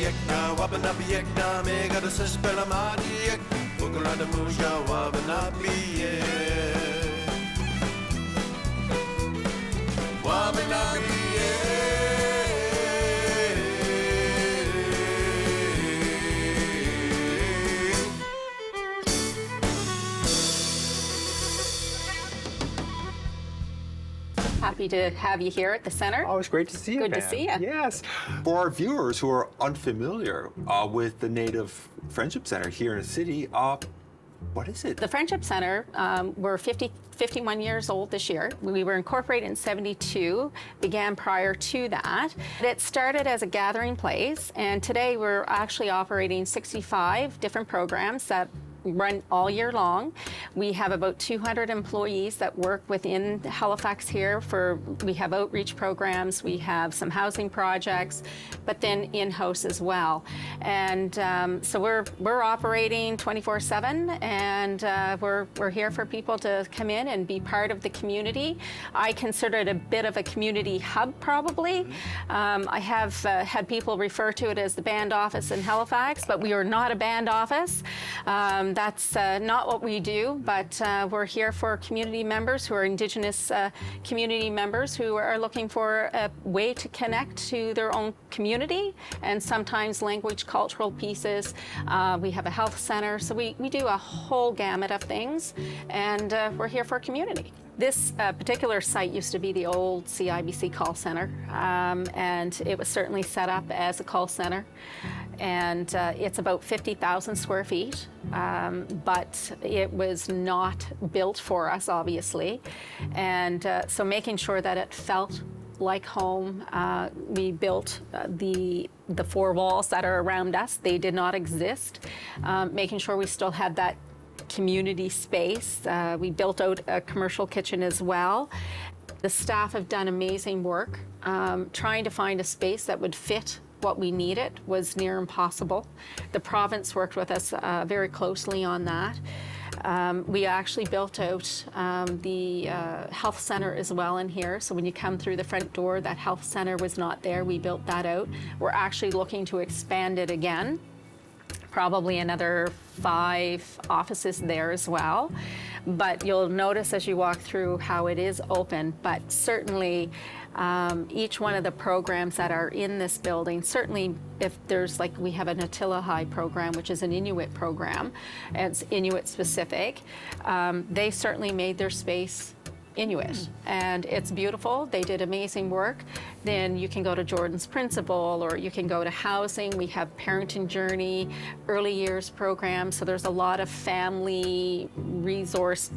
Wabanabiekna, Wabanabiekna, Mega the Sespelamadiek, Bukulada Muja, Wabanabiek. Happy to have you here at the center. Oh, it's great to see you, Good to Pam. see you. Yes. For our viewers who are unfamiliar with the Native Friendship Center here in the city, what is it? The Friendship Center, we're 51 years old this year. We were incorporated in 72, began prior to that. It started as a gathering place, and today we're actually operating 65 different programs that run all year long. We have about 200 employees that work within Halifax here we have outreach programs, we have some housing projects, but then in-house as well. And so we're operating 24/7, and we're here for people to come in and be part of the community. I consider it a bit of a community hub, probably. I have had people refer to it as the band office in Halifax, but we are not a band office. That's not what we do, but we're here for community members who are Indigenous community members who are looking for a way to connect to their own community, and sometimes language, cultural pieces. We have a health center, so we do a whole gamut of things, and we're here for community. This particular site used to be the old CIBC call center, and it was certainly set up as a call center. And it's about 50,000 square feet, but it was not built for us, obviously. And so making sure that it felt like home, we built the four walls that are around us. They did not exist. Making sure we still had that community space. We built out a commercial kitchen as well. The staff have done amazing work. Trying to find a space that would fit what we needed was near impossible. The province worked with us very closely on that. We actually built out the health center as well in here. So when you come through the front door, that health center was not there. We built that out. We're actually looking to expand it again. Probably another 5 offices there as well. But you'll notice as you walk through how it is open, but certainly each one of the programs that are in this building, certainly if there's we have an Attilahai program, which is an Inuit program, and it's Inuit specific, they certainly made their space Inuit, and it's beautiful. They did amazing work. Then you can go to Jordan's Principle, or you can go to housing. We have Parenting Journey, early years programs, so there's a lot of family resource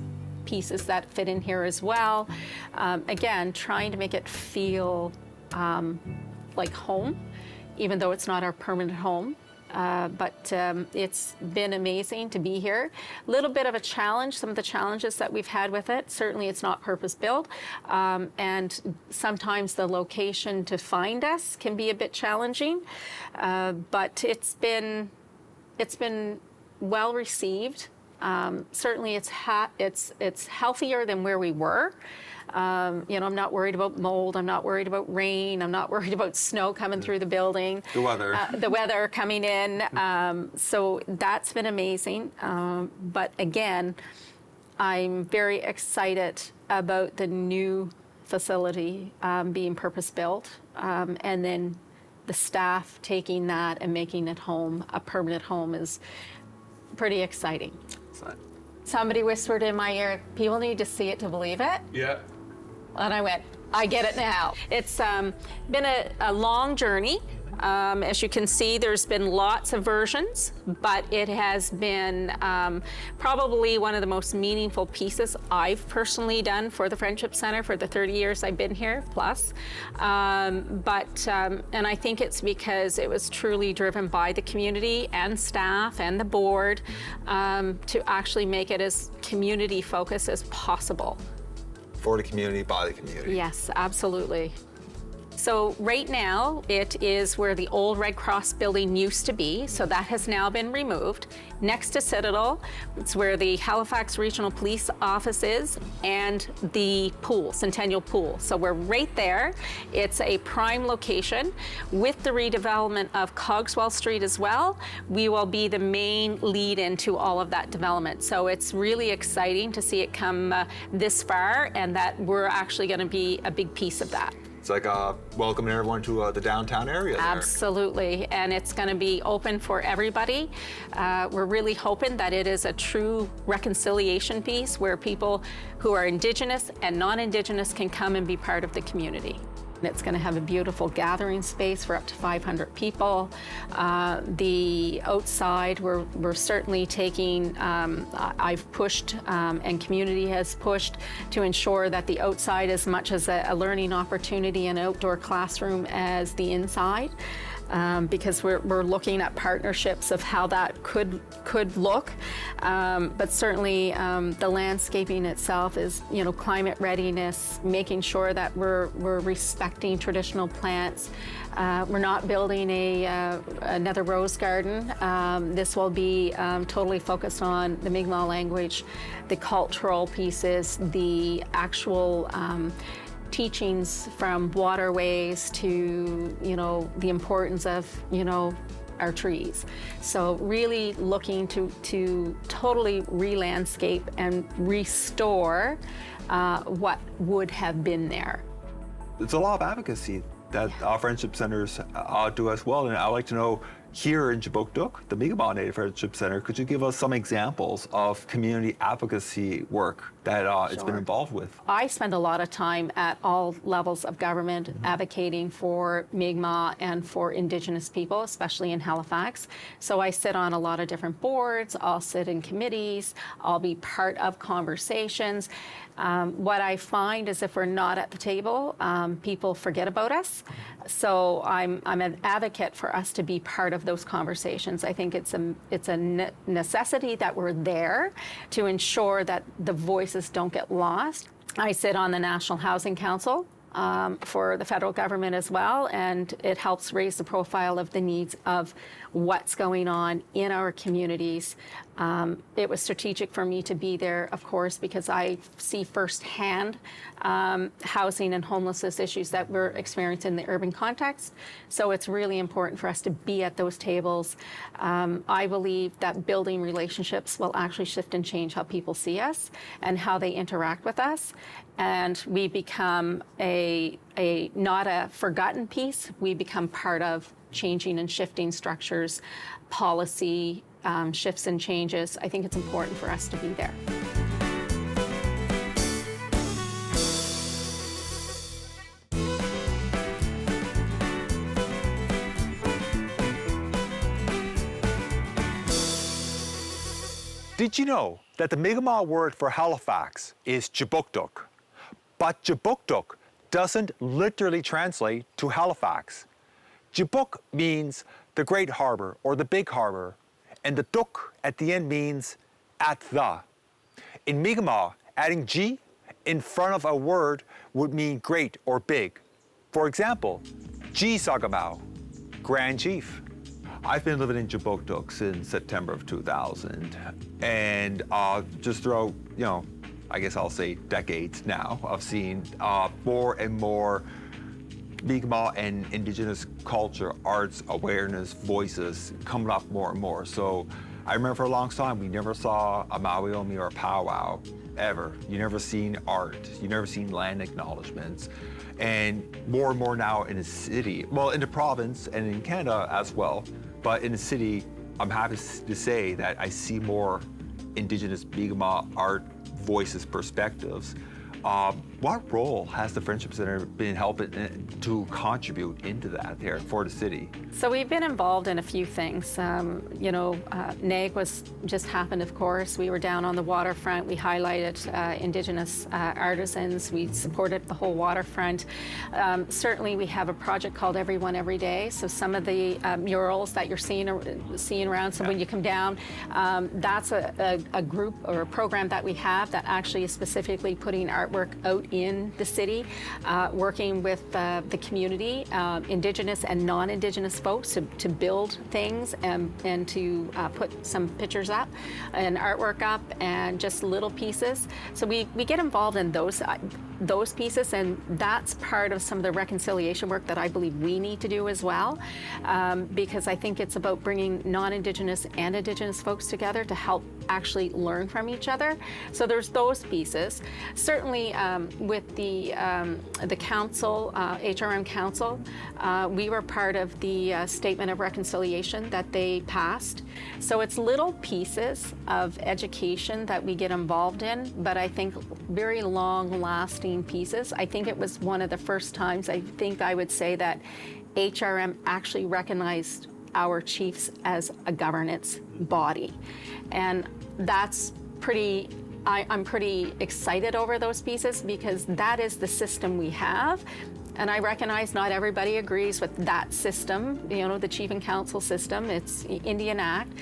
pieces that fit in here as well. Again, trying to make it feel like home, even though it's not our permanent home. But it's been amazing to be here. A little bit of a challenge, some of the challenges that we've had with it. Certainly it's not purpose-built, and sometimes the location to find us can be a bit challenging, but it's been well received. Certainly it's healthier than where we were. I'm not worried about mold, I'm not worried about rain, I'm not worried about snow coming through the building. The weather. The weather coming in. So that's been amazing. But again, I'm very excited about the new facility being purpose-built, and then the staff taking that and making it home, a permanent home, is pretty exciting. Excellent. Somebody whispered in my ear, people need to see it to believe it. Yeah. And I went, I get it now. It's been a long journey. As you can see, there's been lots of versions, but it has been probably one of the most meaningful pieces I've personally done for the Friendship Center for the 30 years I've been here, plus. And I think it's because it was truly driven by the community and staff and the board to actually make it as community focused as possible. For the community, by the community. Yes, absolutely. So right now, it is where the old Red Cross building used to be, so that has now been removed. Next to Citadel, it's where the Halifax Regional Police Office is, and the pool, Centennial Pool. So we're right there. It's a prime location. With the redevelopment of Cogswell Street as well, we will be the main lead into all of that development. So it's really exciting to see it come this far, and that we're actually going to be a big piece of that. It's like welcoming everyone to the downtown area there. Absolutely, and it's going to be open for everybody. We're really hoping that it is a true reconciliation piece where people who are Indigenous and non-Indigenous can come and be part of the community. It's going to have a beautiful gathering space for up to 500 people. The outside, we're certainly taking, I've pushed and community has pushed to ensure that the outside is much as a learning opportunity and outdoor classroom as the inside. Because we're looking at partnerships of how that could look, but certainly the landscaping itself is, climate readiness, making sure that we're respecting traditional plants. We're not building another rose garden. This will be totally focused on the Mi'kmaq language, the cultural pieces, the actual teachings from waterways to, the importance of, our trees. So really looking to totally re-landscape and restore what would have been there. There's a lot of advocacy that our friendship centers do as well, and I'd like to know, here in Kjipuktuk, the Mi'kmaq Native Friendship Center, could you give us some examples of community advocacy work that it's been involved with? I spend a lot of time at all levels of government advocating for Mi'kmaq and for Indigenous people, especially in Halifax. So I sit on a lot of different boards, I'll sit in committees, I'll be part of conversations. What I find is if we're not at the table, people forget about us. So I'm an advocate for us to be part of those conversations. I think it's a necessity that we're there to ensure that the voices don't get lost. I sit on the National Housing Council for the federal government as well, and it helps raise the profile of the needs of what's going on in our communities. It was strategic for me to be there, of course, because I see firsthand housing and homelessness issues that we're experiencing in the urban context. So it's really important for us to be at those tables. I believe that building relationships will actually shift and change how people see us and how they interact with us. And we become not a forgotten piece, we become part of changing and shifting structures, policy, shifts and changes. I think it's important for us to be there. Did you know that the Mi'kmaq word for Halifax is Kjipuktuk? But Kjipuktuk doesn't literally translate to Halifax. Kjipuk means the Great Harbor or the Big Harbor, and the tuk at the end means at the. In Mi'kmaq, adding G in front of a word would mean great or big. For example, G Sagamau, Grand Chief. I've been living in Kjipuktuk since September of 2000, and just throughout, I guess I'll say decades now, I've seen more and more Mi'kmaq and Indigenous culture, arts, awareness, voices coming up more and more. So I remember for a long time, we never saw a Maui-Omi or a powwow, ever. You never seen art, you never seen land acknowledgements. And more now in the city, well, in the province and in Canada as well, but in the city, I'm happy to say that I see more Indigenous Mi'kmaq art, voices, perspectives. What role has the Friendship Center been helping to contribute into that here for the city? So we've been involved in a few things. NAG was just happened, of course. We were down on the waterfront. We highlighted Indigenous artisans. We supported the whole waterfront. Certainly, we have a project called Everyone Every Day. So some of the murals that you're seeing around. So when you come down, that's a group or a program that we have that actually is specifically putting artwork out in the city, working with the community, Indigenous and non-Indigenous folks to build things and to put some pictures up and artwork up and just little pieces. So we get involved in those pieces, and that's part of some of the reconciliation work that I believe we need to do as well, because I think it's about bringing non-Indigenous and Indigenous folks together to help actually learn from each other. So there's those pieces. Certainly with the council, HRM Council, we were part of the Statement of Reconciliation that they passed. So it's little pieces of education that we get involved in, but I think very long-lasting pieces. I think it was one of the first times I would say that HRM actually recognized our chiefs as a governance body. And that's I'm pretty excited over those pieces, because that is the system we have. And I recognize not everybody agrees with that system, the Chief and Council system. It's Indian Act,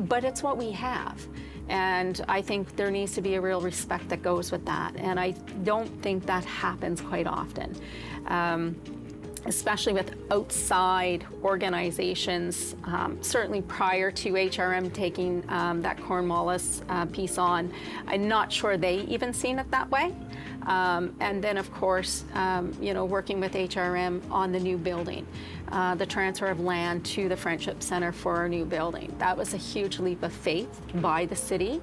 but it's what we have. And I think there needs to be a real respect that goes with that. And I don't think that happens quite often. Especially with outside organizations, certainly prior to HRM taking that Cornwallis piece on. I'm not sure they even seen it that way. And then, of course, working with HRM on the new building, the transfer of land to the Friendship Center for our new building. That was a huge leap of faith by the city,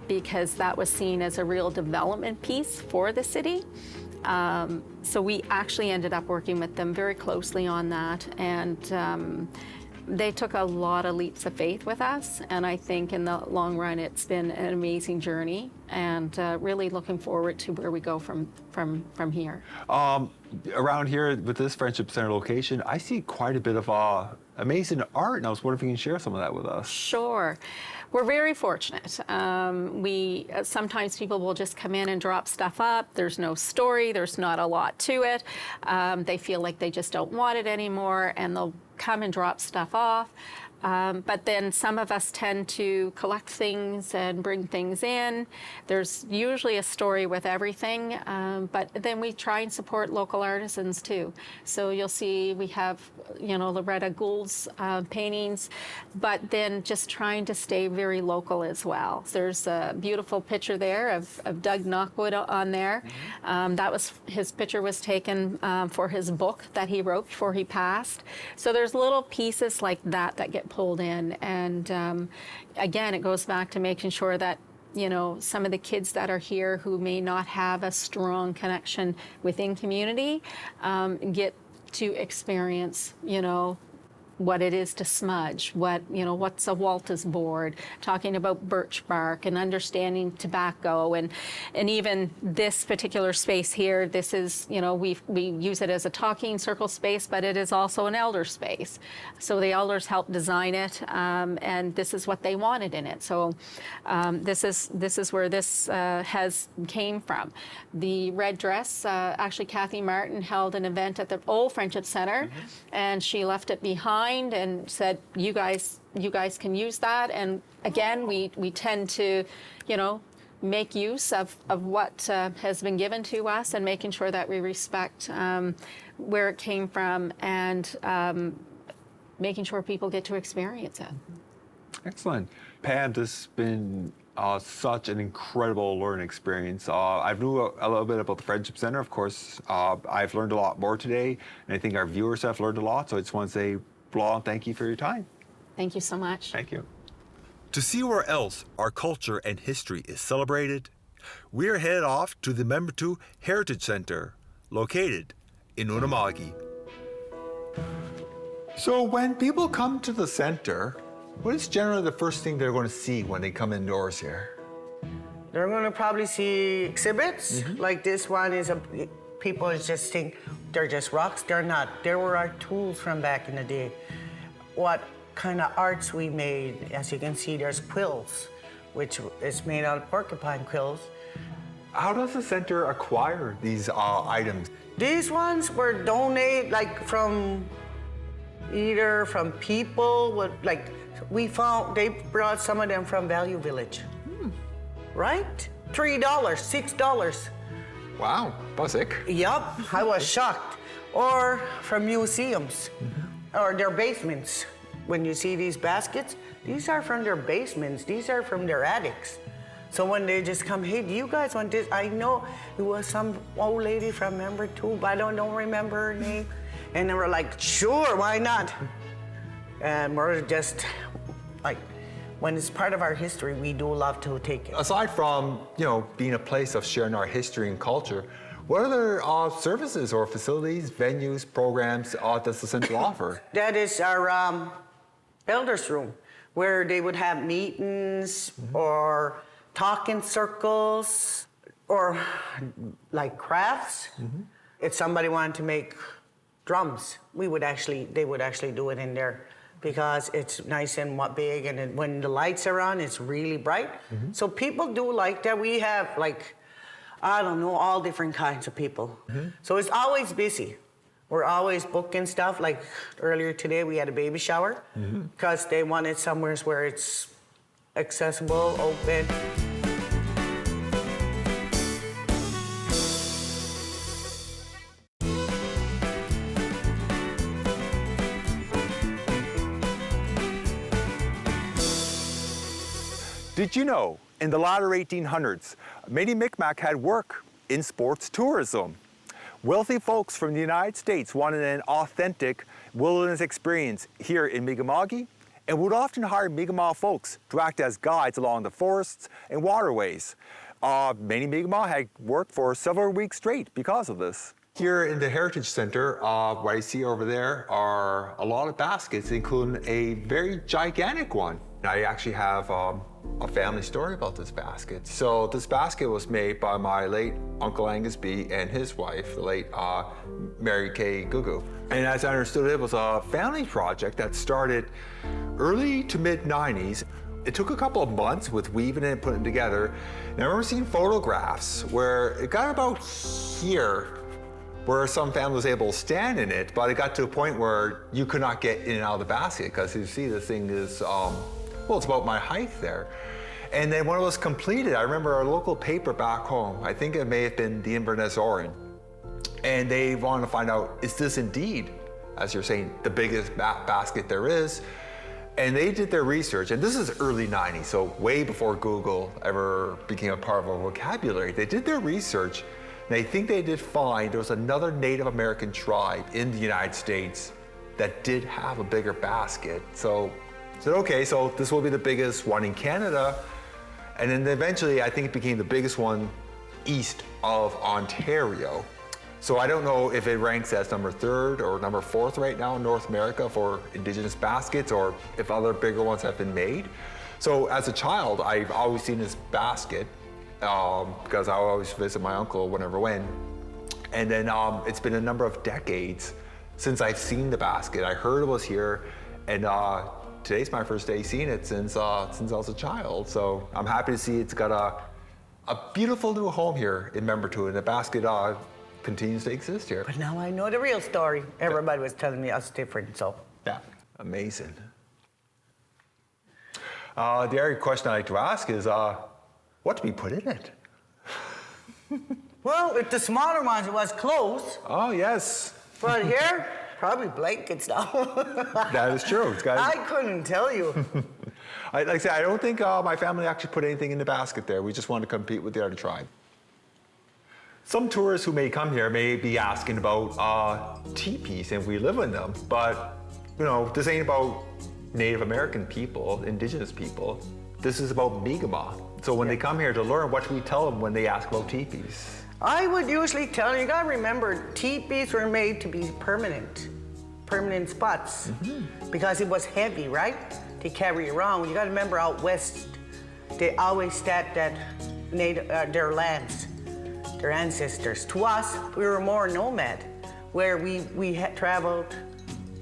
because that was seen as a real development piece for the city. So we actually ended up working with them very closely on that, and they took a lot of leaps of faith with us, and I think in the long run it's been an amazing journey, and really looking forward to where we go from here. Around here with this Friendship Center location, I see quite a bit of amazing art, and I was wondering if you can share some of that with us. Sure. We're very fortunate. Sometimes people will just come in and drop stuff up. There's no story. There's not a lot to it. They feel like they just don't want it anymore, and they'll come and drop stuff off. But then some of us tend to collect things and bring things in. There's usually a story with everything, but then we try and support local artisans too. So you'll see we have, Loretta Gould's paintings, but then just trying to stay very local as well. There's a beautiful picture there of Doug Knockwood on there. His picture was taken for his book that he wrote before he passed. So there's little pieces like that get pulled in, and again, it goes back to making sure that some of the kids that are here who may not have a strong connection within community get to experience what it is to smudge, what's a Walter's board, talking about birch bark and understanding tobacco, and even this particular space here, this is, we use it as a talking circle space, but it is also an elder space. So the elders helped design it, and this is what they wanted in it. So this is where this came from. The red dress, actually Kathy Martin held an event at the old Friendship Center, and she left it behind and said, you guys can use that. And again, we tend to, make use of what has been given to us, and making sure that we respect where it came from, and making sure people get to experience it. Excellent. Pam, this has been such an incredible learning experience. I've knew a little bit about the Friendship Center, of course. I've learned a lot more today, and I think our viewers have learned a lot. So I just want to say, Blanc, thank you for your time. Thank you so much. Thank you. To see where else our culture and history is celebrated, we're headed off to the Membertou Heritage Center, located in Unama'ki. So when people come to the center, what is generally the first thing they're going to see when they come indoors here? They're going to probably see exhibits. Like this one is people just think they're just rocks. They're not. There were our tools from back in the day. What kind of arts we made. As you can see, there's quills, which is made out of porcupine quills. How does the center acquire these items? These ones were donated, either from people, we found they brought some of them from Value Village. Right? $3, $6. Wow, basic. Yup, I was shocked. Or from museums, or their basements. When you see these baskets, these are from their basements, these are from their attics. So when they just come, hey, do you guys want this? I know it was some old lady from number 2, but I don't remember her name. And they were like, sure, why not? And we're just like, when it's part of our history, we do love to take it. Aside from, being a place of sharing our history and culture, what other services or facilities, venues, programs does the center offer? That is our elders' room, where they would have meetings or talking circles or like crafts. If somebody wanted to make drums, they would actually do it in there because it's nice and big, and when the lights are on, it's really bright. So people do like that. We have I don't know, all different kinds of people. So it's always busy. We're always booking stuff. Like earlier today, we had a baby shower because they wanted somewhere where it's accessible, open. Did you know, in the latter 1800s, many Mi'kmaq had work in sports tourism. Wealthy folks from the United States wanted an authentic wilderness experience here in Mi'kma'ki and would often hire Mi'kmaq folks to act as guides along the forests and waterways. Many Mi'kmaq had worked for several weeks straight because of this. Here in the Heritage Center, what I see over there are a lot of baskets, including a very gigantic one. I actually have a family story about this basket. So this basket was made by my late Uncle Angus B. and his wife, the late Mary Kay Gugu. And as I understood it was a family project that started early to mid-90s. It took a couple of months with weaving it and putting it together. And I remember seeing photographs where it got about here, where some family was able to stand in it, but it got to a point where you could not get in and out of the basket because you see this thing is, well, it's about my height there. And then when it was completed, I remember our local paper back home, I think it may have been the Inverness Oran, and they wanted to find out, is this indeed, as you're saying, the biggest basket there is? And they did their research, and this is early 90s, so way before Google ever became a part of our vocabulary. They did their research, and I think they did find there was another Native American tribe in the United States that did have a bigger basket. So I said, okay, so this will be the biggest one in Canada. And then eventually, I think it became the biggest one east of Ontario. So I don't know if it ranks as number 3rd or number 4th right now in North America for Indigenous baskets, or if other bigger ones have been made. So as a child, I've always seen this basket because I always visit my uncle whenever when. And then it's been a number of decades since I've seen the basket. I heard it was here, and today's my first day seeing it since I was a child. So I'm happy to see it's got a beautiful new home here in Membertou, and the basket continues to exist here. But now I know the real story. Everybody was telling me us different, so. Yeah, amazing. The other question I like to ask is, what do we put in it? Well, with the smaller ones, it was clothes. Oh, yes. But here, probably blankets now. That is true. I couldn't tell you. Like I said, I don't think my family actually put anything in the basket there. We just wanted to compete with the other tribe. Some tourists who may come here may be asking about teepees and we live in them, but this ain't about Native American people, Indigenous people. This is about Mi'kmaq. So when they come here to learn, what do we tell them when they ask about teepees? I would usually tell them, you gotta remember, teepees were made to be permanent spots, because it was heavy, right? To carry around. You gotta remember out west, they always stacked that their lands, their ancestors. To us, we were more nomad, where we had traveled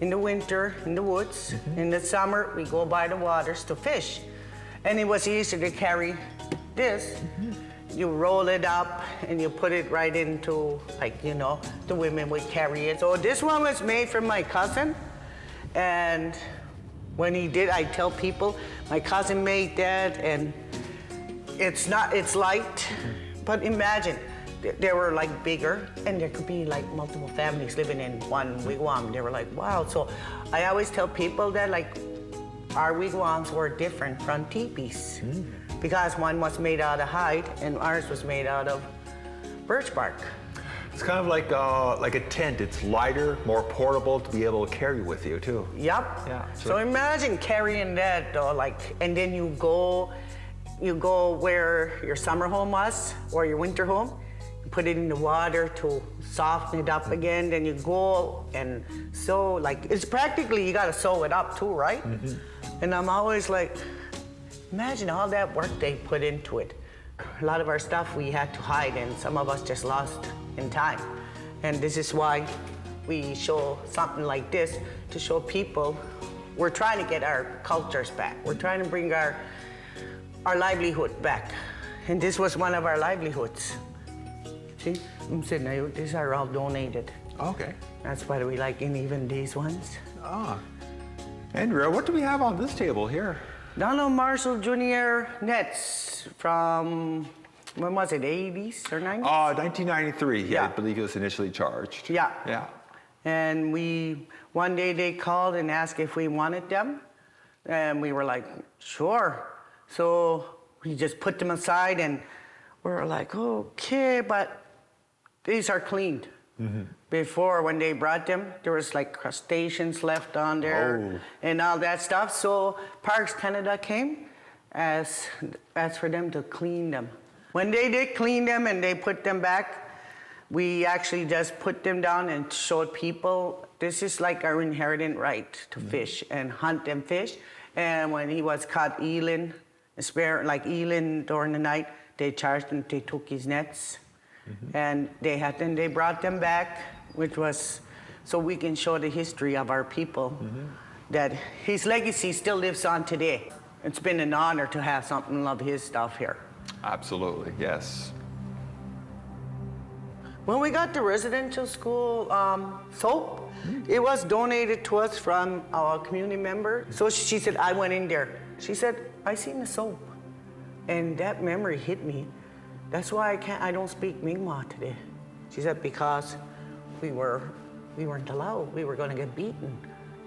in the winter in the woods. In the summer, we go by the waters to fish. And it was easier to carry this. You roll it up and you put it right into, the women would carry it. So this one was made from my cousin. And when he did, I tell people, my cousin made that, and it's light. But imagine, they were like bigger, and there could be like multiple families living in one wigwam. They were like, wow. So I always tell people that like our wigwams were different from teepees because one was made out of hide and ours was made out of birch bark. It's kind of like a tent. It's lighter, more portable to be able to carry with you too. Yep. Yeah. So imagine carrying that though, like, and then you go where your summer home was or your winter home, you put it in the water to soften it up again, then you go and sew, like, it's practically, you gotta sew it up too, right? And I'm always like, imagine all that work they put into it. A lot of our stuff we had to hide and some of us just lost in time. And this is why we show something like this to show people we're trying to get our cultures back. We're trying to bring our livelihood back. And this was one of our livelihoods. See, I'm sitting there, these are all donated. Okay. That's why we like, and even these ones. Ah. Andrea, what do we have on this table here? Donald Marshall Jr. nets from, when was it, 80s or 90s? 1993, Yeah. I believe he was initially charged. Yeah. Yeah. And one day they called and asked if we wanted them. And we were like, sure. So we just put them aside and we were like, okay, but these are cleaned. Before, when they brought them, there was like crustaceans left on there and all that stuff. So Parks Canada came, asked for them to clean them. When they did clean them and they put them back, we actually just put them down and showed people, this is like our inherent right to fish and hunt and fish. And when he was caught ealing during the night, they charged him, they took his nets. And they brought them back, which was so we can show the history of our people, that his legacy still lives on today. It's been an honor to have something of his stuff here. Absolutely, yes. When we got the residential school soap, it was donated to us from our community member. So she said, I went in there. She said, I seen the soap. And that memory hit me. That's why I don't speak Mi'kmaq today. She said, because we weren't allowed. We were gonna get beaten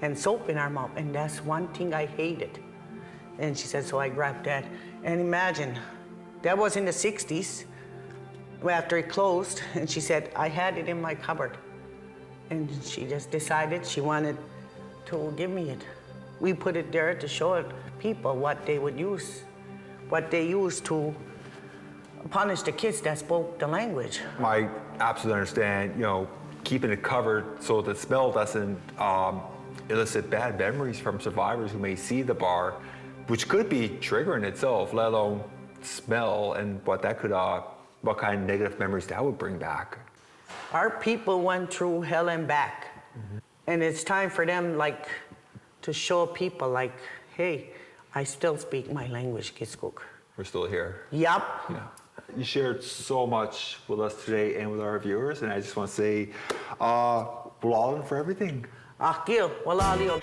and soap in our mouth. And that's one thing I hated. And she said, so I grabbed that. And imagine, that was in the 60s after it closed. And she said, I had it in my cupboard. And she just decided she wanted to give me it. We put it there to show people what they would use, what they used to punish the kids that spoke the language. I absolutely understand, keeping it covered so the smell doesn't elicit bad memories from survivors who may see the bar, which could be triggering itself, let alone smell and what kind of negative memories that would bring back. Our people went through hell and back. And it's time for them to show people hey, I still speak my language, Kjipuktuk. We're still here. Yup. Yeah. You shared so much with us today and with our viewers, and I just want to say, Whalesong for everything. Akil, Walalio.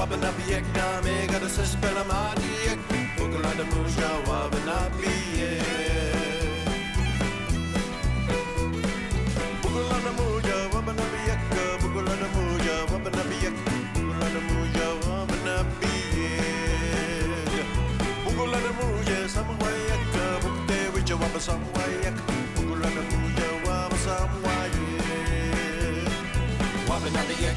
Wabanabiyekna, mega the Sespelamadiek, Bukulanda Muja, Wabanabiyek. Bukulanda Muja, Wabanabiyek, Bukulanda Muja, Wabanabiyek, Bukulanda Muja, Wabanabiyek. Bukulanda Muja, Samwayek, Bukte, which are Wabasawayek, Bukulanda Muja, Wabasawayek. Wabanabiyek.